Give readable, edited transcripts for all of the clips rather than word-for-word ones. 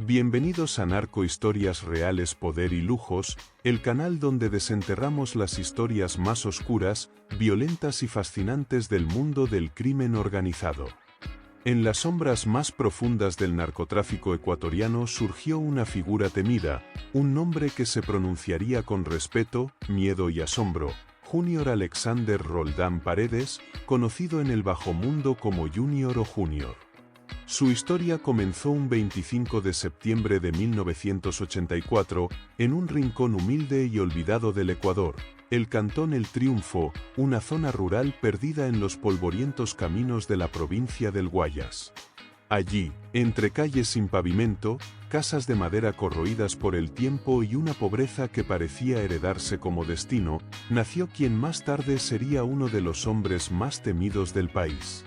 Bienvenidos a Narco Historias Reales Poder y Lujos, el canal donde desenterramos las historias más oscuras, violentas y fascinantes del mundo del crimen organizado. En las sombras más profundas del narcotráfico ecuatoriano surgió una figura temida, un nombre que se pronunciaría con respeto, miedo y asombro: Junior Alexander Roldán Paredes, conocido en el bajo mundo como Junior o Junior. Su historia comenzó un 25 de septiembre de 1984, en un rincón humilde y olvidado del Ecuador, el cantón El Triunfo, una zona rural perdida en los polvorientos caminos de la provincia del Guayas. Allí, entre calles sin pavimento, casas de madera corroídas por el tiempo y una pobreza que parecía heredarse como destino, nació quien más tarde sería uno de los hombres más temidos del país.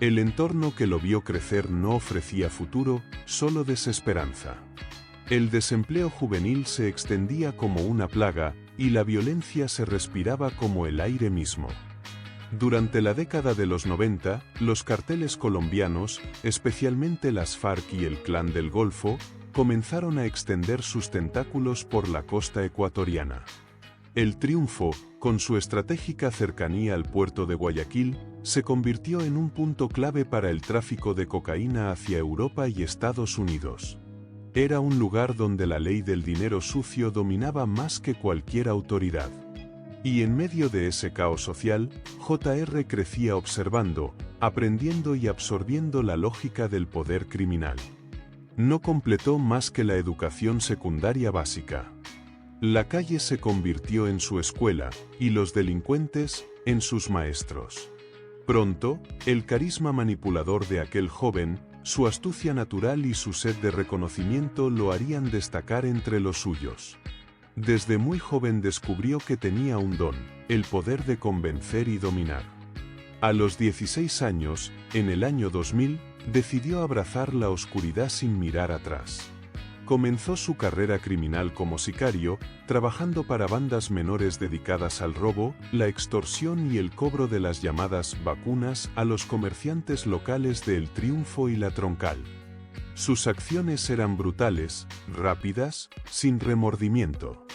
El entorno que lo vio crecer no ofrecía futuro, solo desesperanza. El desempleo juvenil se extendía como una plaga, y la violencia se respiraba como el aire mismo. Durante la década de los 90, los carteles colombianos, especialmente las FARC y el Clan del Golfo, comenzaron a extender sus tentáculos por la costa ecuatoriana. El Triunfo, con su estratégica cercanía al puerto de Guayaquil, se convirtió en un punto clave para el tráfico de cocaína hacia Europa y Estados Unidos. Era un lugar donde la ley del dinero sucio dominaba más que cualquier autoridad. Y en medio de ese caos social, JR crecía observando, aprendiendo y absorbiendo la lógica del poder criminal. No completó más que la educación secundaria básica. La calle se convirtió en su escuela, y los delincuentes, en sus maestros. Pronto, el carisma manipulador de aquel joven, su astucia natural y su sed de reconocimiento lo harían destacar entre los suyos. Desde muy joven descubrió que tenía un don, el poder de convencer y dominar. A los 16 años, en el año 2000, decidió abrazar la oscuridad sin mirar atrás. Comenzó su carrera criminal como sicario, trabajando para bandas menores dedicadas al robo, la extorsión y el cobro de las llamadas vacunas a los comerciantes locales de El Triunfo y La Troncal. Sus acciones eran brutales, rápidas, sin remordimiento.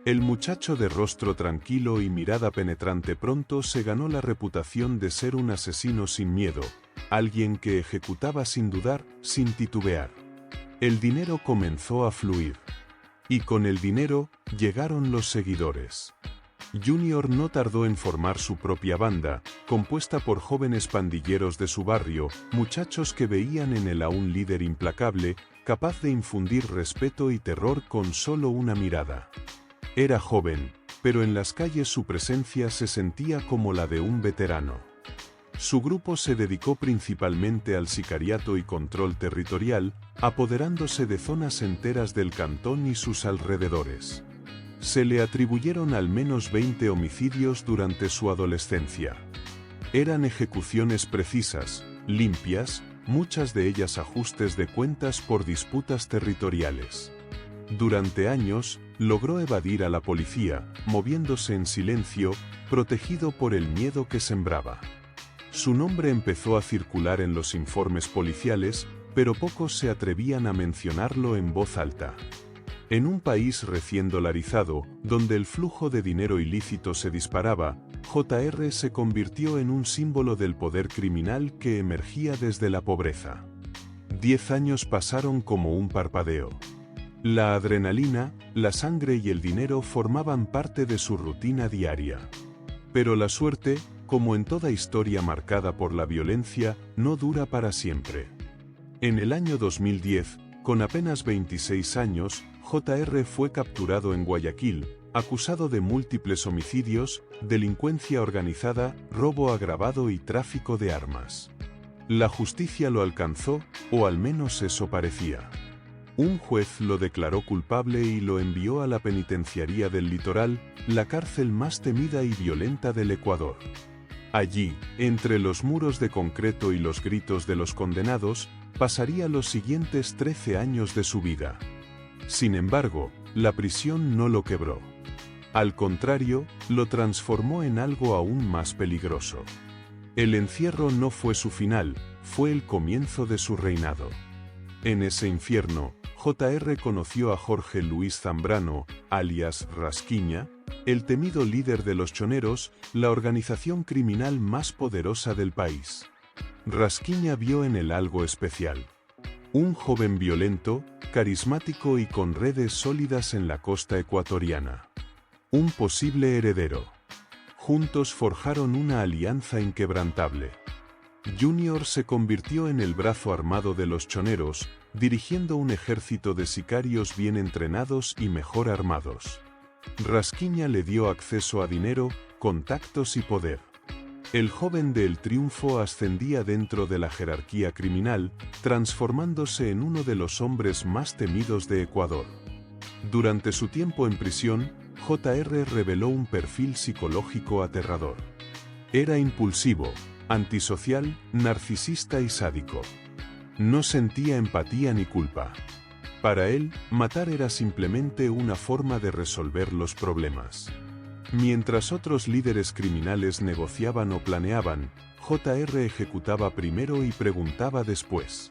El muchacho de rostro tranquilo y mirada penetrante pronto se ganó la reputación de ser un asesino sin miedo, alguien que ejecutaba sin dudar, sin titubear. El dinero comenzó a fluir. Y con el dinero, llegaron los seguidores. Junior no tardó en formar su propia banda, compuesta por jóvenes pandilleros de su barrio, muchachos que veían en él a un líder implacable, capaz de infundir respeto y terror con solo una mirada. Era joven, pero en las calles su presencia se sentía como la de un veterano. Su grupo se dedicó principalmente al sicariato y control territorial, apoderándose de zonas enteras del cantón y sus alrededores. Se le atribuyeron al menos 20 homicidios durante su adolescencia. Eran ejecuciones precisas, limpias, muchas de ellas ajustes de cuentas por disputas territoriales. Durante años, logró evadir a la policía, moviéndose en silencio, protegido por el miedo que sembraba. Su nombre empezó a circular en los informes policiales, pero pocos se atrevían a mencionarlo en voz alta. En un país recién dolarizado, donde el flujo de dinero ilícito se disparaba, JR se convirtió en un símbolo del poder criminal que emergía desde la pobreza. 10 años pasaron como un parpadeo. La adrenalina, la sangre y el dinero formaban parte de su rutina diaria. Pero la suerte, como en toda historia marcada por la violencia, no dura para siempre. En el año 2010, con apenas 26 años, JR fue capturado en Guayaquil, acusado de múltiples homicidios, delincuencia organizada, robo agravado y tráfico de armas. La justicia lo alcanzó, o al menos eso parecía. Un juez lo declaró culpable y lo envió a la penitenciaría del Litoral, la cárcel más temida y violenta del Ecuador. Allí, entre los muros de concreto y los gritos de los condenados, pasaría los siguientes 13 años de su vida. Sin embargo, la prisión no lo quebró. Al contrario, lo transformó en algo aún más peligroso. El encierro no fue su final, fue el comienzo de su reinado. En ese infierno, JR conoció a Jorge Luis Zambrano, alias Rasquiña, el temido líder de los choneros, la organización criminal más poderosa del país. Rasquiña vio en él algo especial. Un joven violento, carismático y con redes sólidas en la costa ecuatoriana. Un posible heredero. Juntos forjaron una alianza inquebrantable. Junior se convirtió en el brazo armado de los choneros, dirigiendo un ejército de sicarios bien entrenados y mejor armados. Rasquiña le dio acceso a dinero, contactos y poder. El joven de El Triunfo ascendía dentro de la jerarquía criminal, transformándose en uno de los hombres más temidos de Ecuador. Durante su tiempo en prisión, JR reveló un perfil psicológico aterrador. Era impulsivo, antisocial, narcisista y sádico. No sentía empatía ni culpa. Para él, matar era simplemente una forma de resolver los problemas. Mientras otros líderes criminales negociaban o planeaban, JR ejecutaba primero y preguntaba después.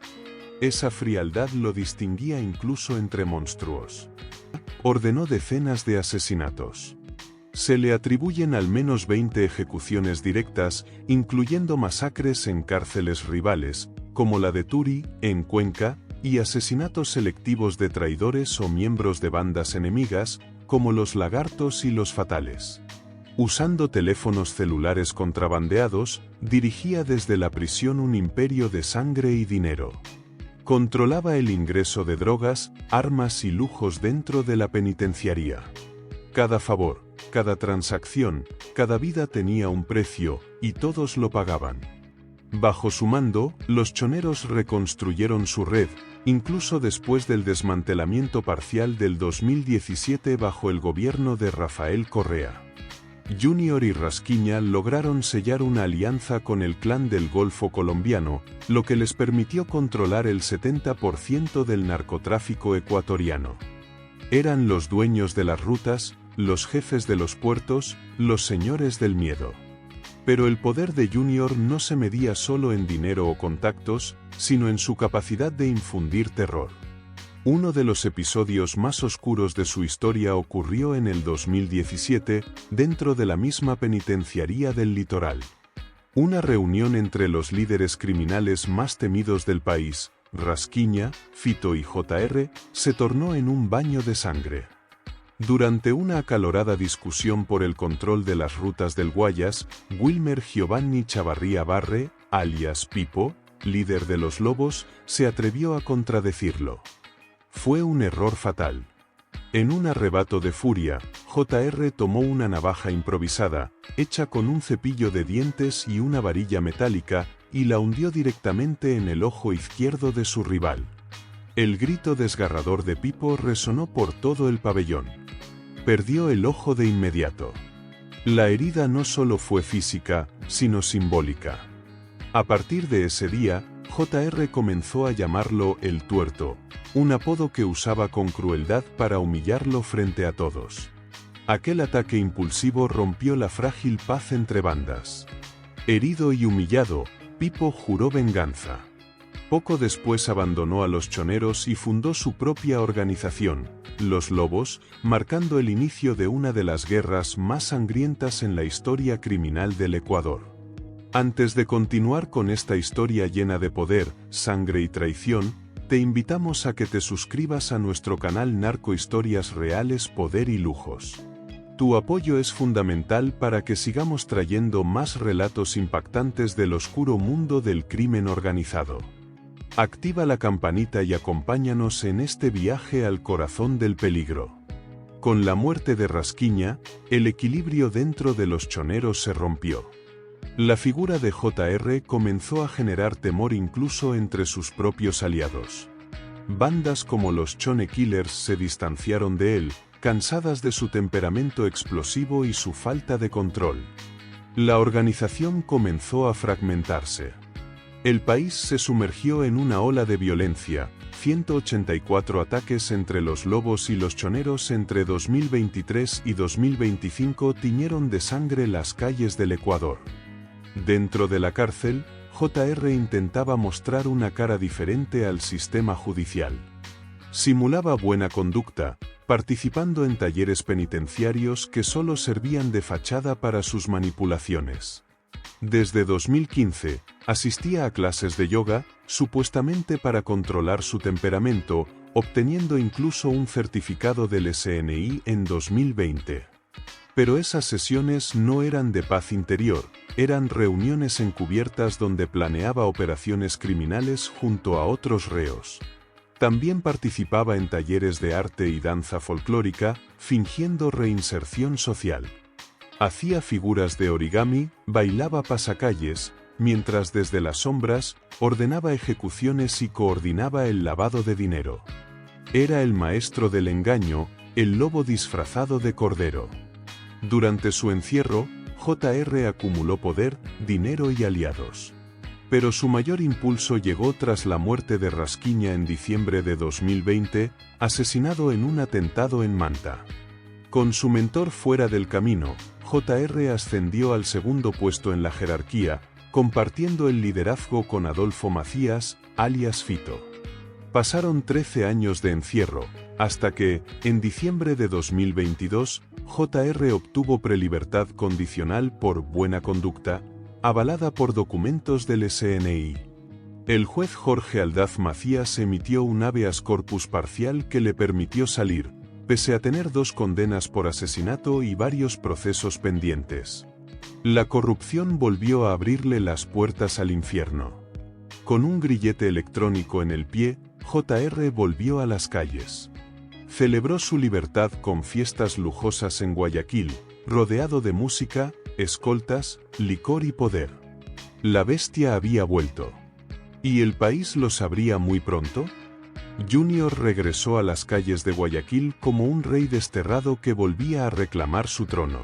Esa frialdad lo distinguía incluso entre monstruos. Ordenó decenas de asesinatos. Se le atribuyen al menos 20 ejecuciones directas, incluyendo masacres en cárceles rivales, como la de Turi, en Cuenca, y asesinatos selectivos de traidores o miembros de bandas enemigas, como los Lagartos y los Fatales. Usando teléfonos celulares contrabandeados, dirigía desde la prisión un imperio de sangre y dinero. Controlaba el ingreso de drogas, armas y lujos dentro de la penitenciaría. Cada favor, cada transacción, cada vida tenía un precio, y todos lo pagaban. Bajo su mando, los choneros reconstruyeron su red, incluso después del desmantelamiento parcial del 2017 bajo el gobierno de Rafael Correa. Junior y Rasquiña lograron sellar una alianza con el Clan del Golfo colombiano, lo que les permitió controlar el 70% del narcotráfico ecuatoriano. Eran los dueños de las rutas, los jefes de los puertos, los señores del miedo. Pero el poder de Junior no se medía solo en dinero o contactos, sino en su capacidad de infundir terror. Uno de los episodios más oscuros de su historia ocurrió en el 2017, dentro de la misma penitenciaría del Litoral. Una reunión entre los líderes criminales más temidos del país, Rasquiña, Fito y JR, se tornó en un baño de sangre. Durante una acalorada discusión por el control de las rutas del Guayas, Wilmer Giovanni Chavarría Barre, alias Pipo, líder de los Lobos, se atrevió a contradecirlo. Fue un error fatal. En un arrebato de furia, JR tomó una navaja improvisada, hecha con un cepillo de dientes y una varilla metálica, y la hundió directamente en el ojo izquierdo de su rival. El grito desgarrador de Pipo resonó por todo el pabellón. Perdió el ojo de inmediato. La herida no solo fue física, sino simbólica. A partir de ese día, JR comenzó a llamarlo el Tuerto, un apodo que usaba con crueldad para humillarlo frente a todos. Aquel ataque impulsivo rompió la frágil paz entre bandas. Herido y humillado, Pipo juró venganza. Poco después abandonó a los choneros y fundó su propia organización, Los Lobos, marcando el inicio de una de las guerras más sangrientas en la historia criminal del Ecuador. Antes de continuar con esta historia llena de poder, sangre y traición, te invitamos a que te suscribas a nuestro canal Narco Historias Reales, Poder y Lujos. Tu apoyo es fundamental para que sigamos trayendo más relatos impactantes del oscuro mundo del crimen organizado. Activa la campanita y acompáñanos en este viaje al corazón del peligro. Con la muerte de Rasquiña, el equilibrio dentro de los choneros se rompió. La figura de JR comenzó a generar temor incluso entre sus propios aliados. Bandas como los Chone Killers se distanciaron de él, cansadas de su temperamento explosivo y su falta de control. La organización comenzó a fragmentarse. El país se sumergió en una ola de violencia, 184 ataques entre los Lobos y los choneros entre 2023 y 2025 tiñeron de sangre las calles del Ecuador. Dentro de la cárcel, JR intentaba mostrar una cara diferente al sistema judicial. Simulaba buena conducta, participando en talleres penitenciarios que solo servían de fachada para sus manipulaciones. Desde 2015, asistía a clases de yoga, supuestamente para controlar su temperamento, obteniendo incluso un certificado del SNI en 2020. Pero esas sesiones no eran de paz interior, eran reuniones encubiertas donde planeaba operaciones criminales junto a otros reos. También participaba en talleres de arte y danza folclórica, fingiendo reinserción social. Hacía figuras de origami, bailaba pasacalles, mientras desde las sombras, ordenaba ejecuciones y coordinaba el lavado de dinero. Era el maestro del engaño, el lobo disfrazado de cordero. Durante su encierro, J.R. acumuló poder, dinero y aliados. Pero su mayor impulso llegó tras la muerte de Rasquiña en diciembre de 2020, asesinado en un atentado en Manta. Con su mentor fuera del camino, J.R. ascendió al segundo puesto en la jerarquía, compartiendo el liderazgo con Adolfo Macías, alias Fito. Pasaron 13 años de encierro, hasta que, en diciembre de 2022, J.R. obtuvo prelibertad condicional por buena conducta, avalada por documentos del SNI. El juez Jorge Aldaz Macías emitió un habeas corpus parcial que le permitió salir, pese a tener 2 condenas por asesinato y varios procesos pendientes. La corrupción volvió a abrirle las puertas al infierno. Con un grillete electrónico en el pie, J.R. volvió a las calles. Celebró su libertad con fiestas lujosas en Guayaquil, rodeado de música, escoltas, licor y poder. La bestia había vuelto. ¿Y el país lo sabría muy pronto? Junior regresó a las calles de Guayaquil como un rey desterrado que volvía a reclamar su trono.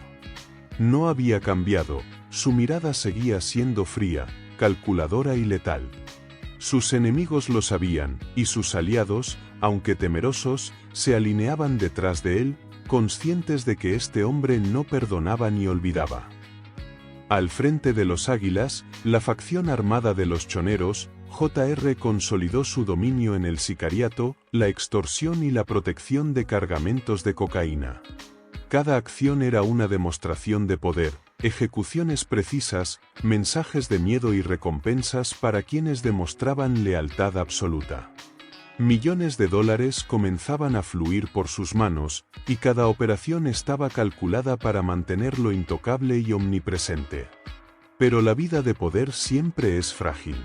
No había cambiado, su mirada seguía siendo fría, calculadora y letal. Sus enemigos lo sabían, y sus aliados, aunque temerosos, se alineaban detrás de él, conscientes de que este hombre no perdonaba ni olvidaba. Al frente de los Águilas, la facción armada de los choneros, J.R. consolidó su dominio en el sicariato, la extorsión y la protección de cargamentos de cocaína. Cada acción era una demostración de poder, ejecuciones precisas, mensajes de miedo y recompensas para quienes demostraban lealtad absoluta. Millones de dólares comenzaban a fluir por sus manos, y cada operación estaba calculada para mantenerlo intocable y omnipresente. Pero la vida de poder siempre es frágil.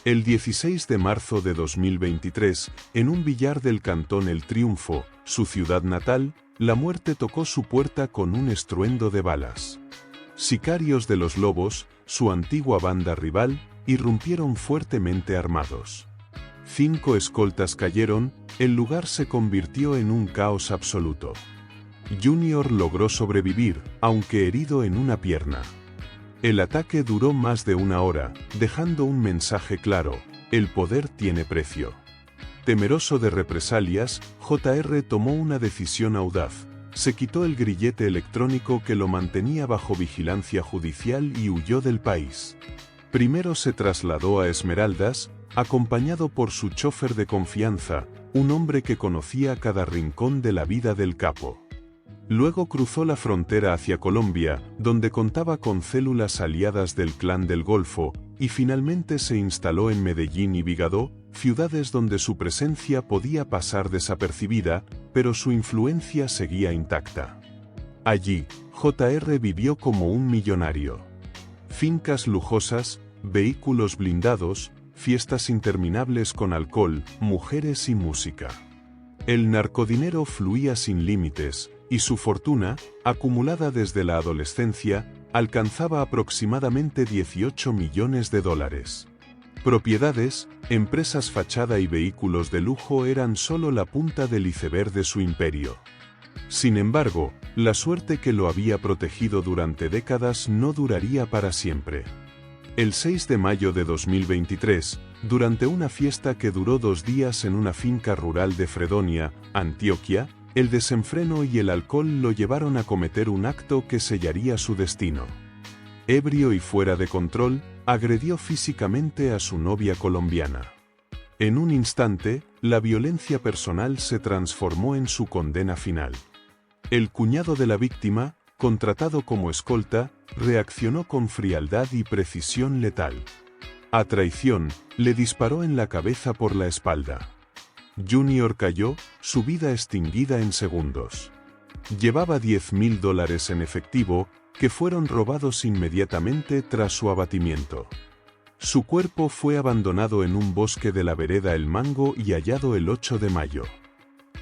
El 16 de marzo de 2023, en un billar del cantón El Triunfo, su ciudad natal, la muerte tocó su puerta con un estruendo de balas. Sicarios de los Lobos, su antigua banda rival, irrumpieron fuertemente armados. 5 escoltas cayeron, el lugar se convirtió en un caos absoluto. Junior logró sobrevivir, aunque herido en una pierna. El ataque duró más de 1 hora, dejando un mensaje claro: el poder tiene precio. Temeroso de represalias, J.R. tomó una decisión audaz. Se quitó el grillete electrónico que lo mantenía bajo vigilancia judicial y huyó del país. Primero se trasladó a Esmeraldas, acompañado por su chofer de confianza, un hombre que conocía cada rincón de la vida del capo. Luego cruzó la frontera hacia Colombia, donde contaba con células aliadas del Clan del Golfo, y finalmente se instaló en Medellín y Vigado, ciudades donde su presencia podía pasar desapercibida, pero su influencia seguía intacta. Allí, J.R. vivió como un millonario. Fincas lujosas, vehículos blindados, fiestas interminables con alcohol, mujeres y música. El narcodinero fluía sin límites, y su fortuna, acumulada desde la adolescencia, alcanzaba aproximadamente 18 millones de dólares. Propiedades, empresas fachada y vehículos de lujo eran solo la punta del iceberg de su imperio. Sin embargo, la suerte que lo había protegido durante décadas no duraría para siempre. El 6 de mayo de 2023, durante una fiesta que duró 2 días en una finca rural de Fredonia, Antioquia, el desenfreno y el alcohol lo llevaron a cometer un acto que sellaría su destino. Ebrio y fuera de control, agredió físicamente a su novia colombiana. En un instante, la violencia personal se transformó en su condena final. El cuñado de la víctima, contratado como escolta, reaccionó con frialdad y precisión letal. A traición, le disparó en la cabeza por la espalda. Junior cayó, su vida extinguida en segundos. Llevaba $10.000 en efectivo, que fueron robados inmediatamente tras su abatimiento. Su cuerpo fue abandonado en un bosque de la vereda El Mango y hallado el 8 de mayo.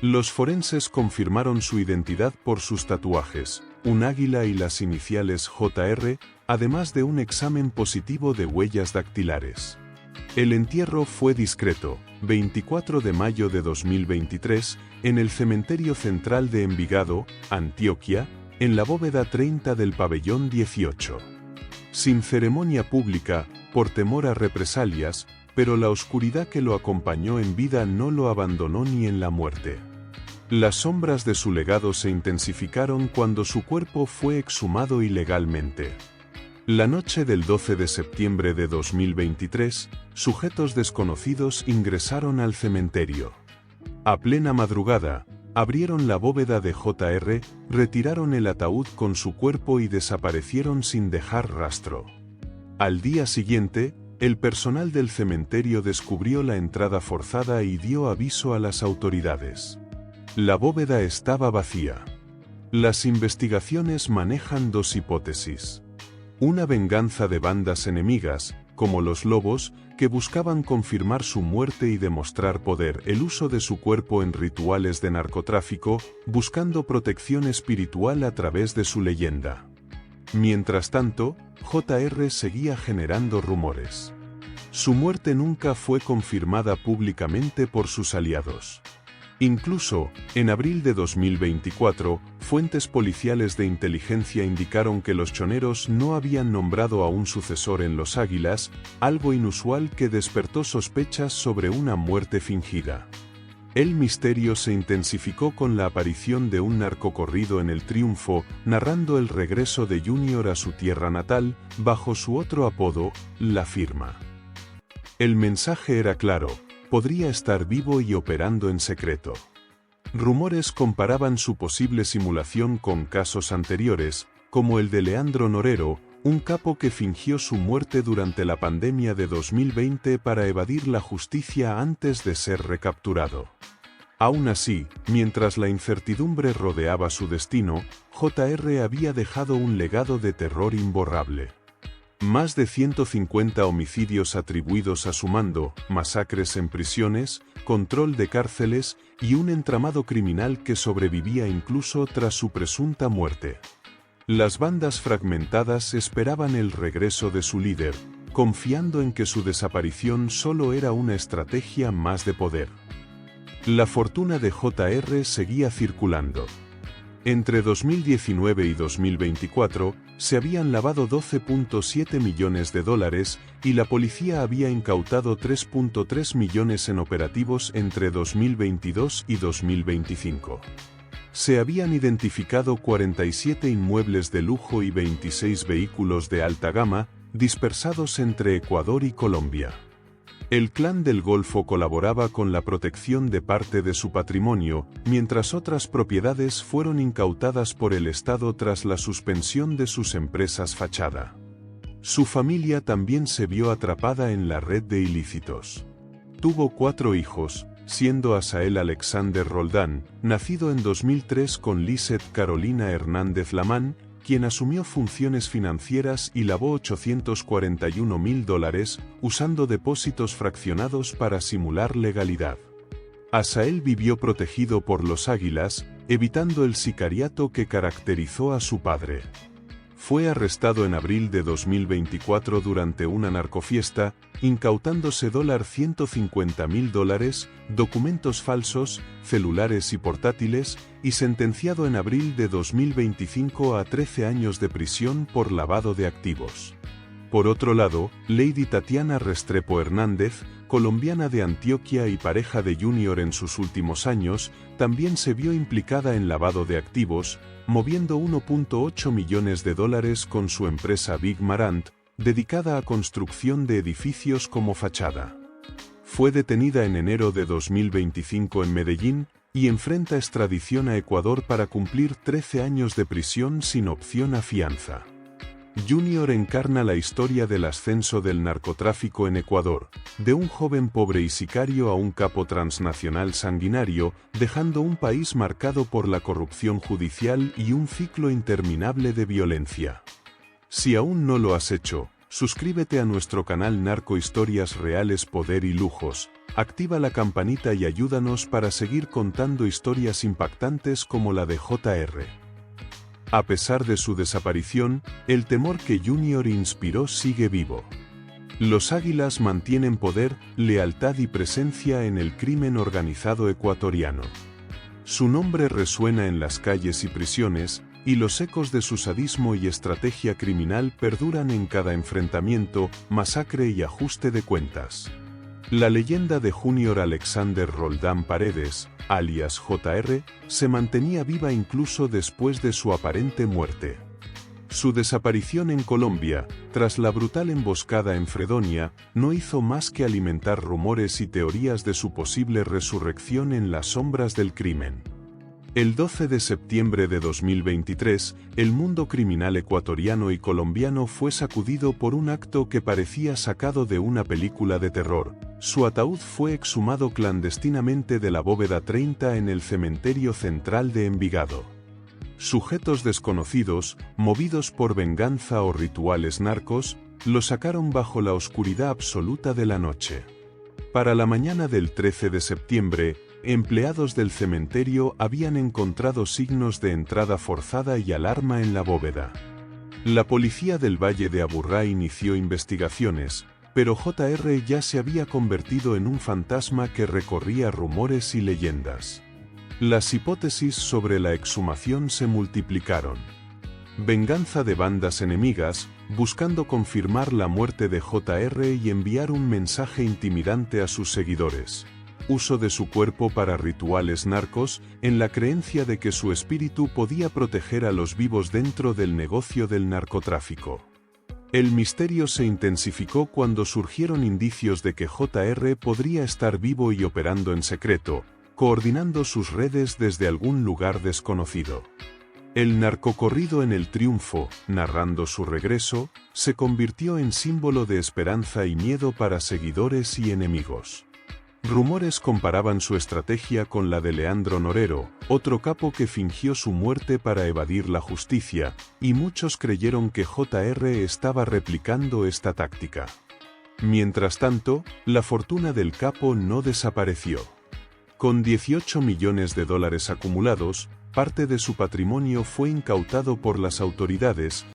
Los forenses confirmaron su identidad por sus tatuajes, un águila y las iniciales JR, además de un examen positivo de huellas dactilares. El entierro fue discreto, 24 de mayo de 2023, en el Cementerio Central de Envigado, Antioquia, en la bóveda 30 del pabellón 18. Sin ceremonia pública, por temor a represalias, pero la oscuridad que lo acompañó en vida no lo abandonó ni en la muerte. Las sombras de su legado se intensificaron cuando su cuerpo fue exhumado ilegalmente. La noche del 12 de septiembre de 2023, sujetos desconocidos ingresaron al cementerio. A plena madrugada, abrieron la bóveda de JR, retiraron el ataúd con su cuerpo y desaparecieron sin dejar rastro. Al día siguiente, el personal del cementerio descubrió la entrada forzada y dio aviso a las autoridades. La bóveda estaba vacía. Las investigaciones manejan dos hipótesis. Una venganza de bandas enemigas, como los Lobos, que buscaban confirmar su muerte y demostrar poder, el uso de su cuerpo en rituales de narcotráfico, buscando protección espiritual a través de su leyenda. Mientras tanto, JR seguía generando rumores. Su muerte nunca fue confirmada públicamente por sus aliados. Incluso, en abril de 2024, fuentes policiales de inteligencia indicaron que los choneros no habían nombrado a un sucesor en Los Águilas, algo inusual que despertó sospechas sobre una muerte fingida. El misterio se intensificó con la aparición de un narcocorrido en El Triunfo, narrando el regreso de Junior a su tierra natal, bajo su otro apodo, La Firma. El mensaje era claro: podría estar vivo y operando en secreto. Rumores comparaban su posible simulación con casos anteriores, como el de Leandro Norero, un capo que fingió su muerte durante la pandemia de 2020 para evadir la justicia antes de ser recapturado. Aún así, mientras la incertidumbre rodeaba su destino, JR había dejado un legado de terror imborrable. Más de 150 homicidios atribuidos a su mando, masacres en prisiones, control de cárceles y un entramado criminal que sobrevivía incluso tras su presunta muerte. Las bandas fragmentadas esperaban el regreso de su líder, confiando en que su desaparición solo era una estrategia más de poder. La fortuna de JR seguía circulando. Entre 2019 y 2024, se habían lavado $12.7 millones y la policía había incautado $3.3 millones en operativos entre 2022 y 2025. Se habían identificado 47 inmuebles de lujo y 26 vehículos de alta gama, dispersados entre Ecuador y Colombia. El Clan del Golfo colaboraba con la protección de parte de su patrimonio, mientras otras propiedades fueron incautadas por el Estado tras la suspensión de sus empresas fachada. Su familia también se vio atrapada en la red de ilícitos. Tuvo 4 hijos, siendo Asael Alexander Roldán, nacido en 2003 con Lisette Carolina Hernández Lamán, quien asumió funciones financieras y lavó $841.000 usando depósitos fraccionados para simular legalidad. Asael vivió protegido por Los Águilas, evitando el sicariato que caracterizó a su padre. Fue arrestado en abril de 2024 durante una narcofiesta, incautándose $150.000, documentos falsos, celulares y portátiles, y sentenciado en abril de 2025 a 13 años de prisión por lavado de activos. Por otro lado, Lady Tatiana Restrepo Hernández, colombiana de Antioquia y pareja de Junior en sus últimos años, también se vio implicada en lavado de activos, moviendo $1.8 millones con su empresa Big Marant, dedicada a construcción de edificios como fachada. Fue detenida en enero de 2025 en Medellín y enfrenta extradición a Ecuador para cumplir 13 años de prisión sin opción a fianza. Junior encarna la historia del ascenso del narcotráfico en Ecuador, de un joven pobre y sicario a un capo transnacional sanguinario, dejando un país marcado por la corrupción judicial y un ciclo interminable de violencia. Si aún no lo has hecho, suscríbete a nuestro canal Narco Historias Reales Poder y Lujos, activa la campanita y ayúdanos para seguir contando historias impactantes como la de JR. A pesar de su desaparición, el temor que Junior inspiró sigue vivo. Los Águilas mantienen poder, lealtad y presencia en el crimen organizado ecuatoriano. Su nombre resuena en las calles y prisiones, y los ecos de su sadismo y estrategia criminal perduran en cada enfrentamiento, masacre y ajuste de cuentas. La leyenda de Junior Alexander Roldán Paredes, alias JR, se mantenía viva incluso después de su aparente muerte. Su desaparición en Colombia, tras la brutal emboscada en Fredonia, no hizo más que alimentar rumores y teorías de su posible resurrección en las sombras del crimen. El 12 de septiembre de 2023, el mundo criminal ecuatoriano y colombiano fue sacudido por un acto que parecía sacado de una película de terror. Su ataúd fue exhumado clandestinamente de la bóveda 30 en el cementerio central de Envigado. Sujetos desconocidos, movidos por venganza o rituales narcos, lo sacaron bajo la oscuridad absoluta de la noche. Para la mañana del 13 de septiembre, empleados del cementerio habían encontrado signos de entrada forzada y alarma en la bóveda. La policía del Valle de Aburrá inició investigaciones, pero JR ya se había convertido en un fantasma que recorría rumores y leyendas. Las hipótesis sobre la exhumación se multiplicaron. Venganza de bandas enemigas, buscando confirmar la muerte de JR y enviar un mensaje intimidante a sus seguidores. Uso de su cuerpo para rituales narcos, en la creencia de que su espíritu podía proteger a los vivos dentro del negocio del narcotráfico. El misterio se intensificó cuando surgieron indicios de que JR podría estar vivo y operando en secreto, coordinando sus redes desde algún lugar desconocido. El narcocorrido en el triunfo, narrando su regreso, se convirtió en símbolo de esperanza y miedo para seguidores y enemigos. Rumores comparaban su estrategia con la de Leandro Norero, otro capo que fingió su muerte para evadir la justicia, y muchos creyeron que JR estaba replicando esta táctica. Mientras tanto, la fortuna del capo no desapareció. Con $18 millones acumulados, parte de su patrimonio fue incautado por las autoridades,